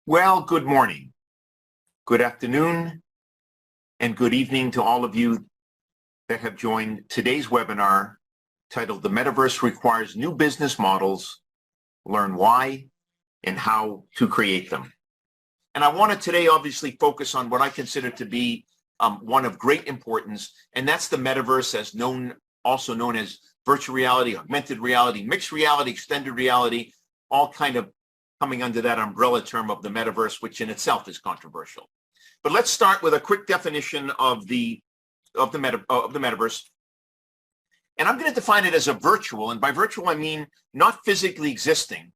Well, good morning, good afternoon, and good evening to all of you that have joined today's webinar titled The Metaverse Requires New Business Models, Learn Why and How to Create Them. And I want to today obviously focus on what I consider to be one of great importance, and that's the Metaverse, also known as virtual reality, augmented reality, mixed reality, extended reality, all kind of coming under that umbrella term of the metaverse, which in itself is controversial. But let's start with a quick definition of the metaverse. And I'm going to define it as a virtual, and by virtual I mean not physically existing,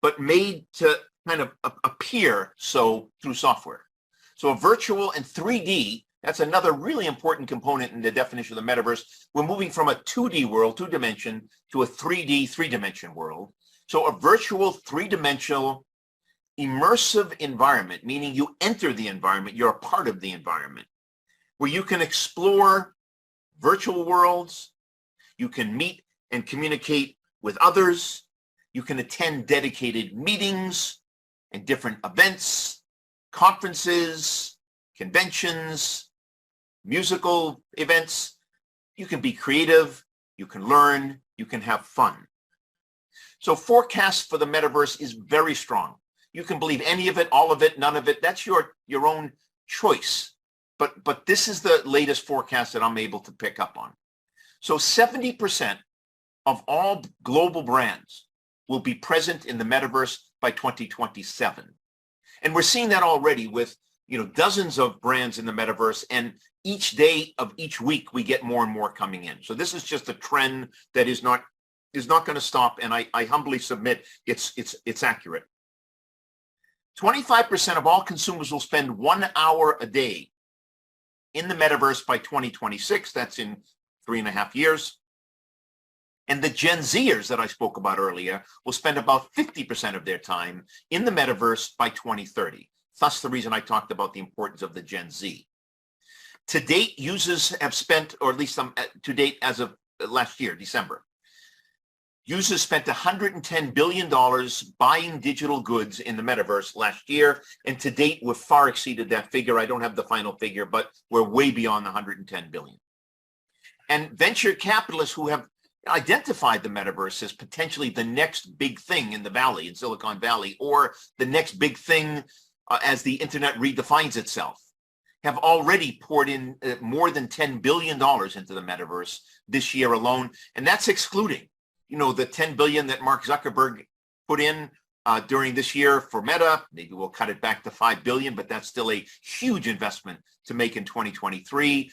but made to kind of appear so through software. So a virtual and 3D, that's another really important component in the definition of the metaverse. We're moving from a 2D world, 2-dimension, to a 3D, 3-dimension world. So a virtual, 3-dimensional, immersive environment, meaning you enter the environment, you're a part of the environment, where you can explore virtual worlds, you can meet and communicate with others, you can attend dedicated meetings and different events, conferences, conventions, musical events. You can be creative, you can learn, you can have fun. So forecast for the metaverse is very strong. You can believe any of it, all of it, none of it. That's your own choice. But this is the latest forecast that I'm able to pick up on. So 70% of all global brands will be present in the metaverse by 2027. And we're seeing that already with dozens of brands in the metaverse, and each day of each week we get more and more coming in. So this is just a trend that is not going to stop, and I humbly submit it's accurate. 25% of all consumers will spend 1 hour a day in the metaverse by 2026. That's in 3.5 years. And the Gen Zers that I spoke about earlier will spend about 50% of their time in the metaverse by 2030. Thus the reason I talked about the importance of the Gen Z. To date, users have spent, or at least to date as of last year, December, users spent $110 billion buying digital goods in the metaverse last year, and to date, we've far exceeded that figure. I don't have the final figure, but we're way beyond the $110 billion. And venture capitalists who have identified the metaverse as potentially the next big thing in the valley, in Silicon Valley, or the next big thing as the internet redefines itself, have already poured in more than $10 billion into the metaverse this year alone, and that's excluding the $10 billion that Mark Zuckerberg put in during this year for Meta. Maybe we'll cut it back to $5 billion, but that's still a huge investment to make in 2023.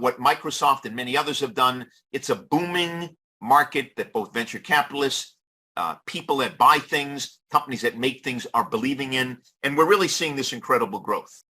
What Microsoft and many others have done, it's a booming market that both venture capitalists, people that buy things, companies that make things are believing in, and we're really seeing this incredible growth.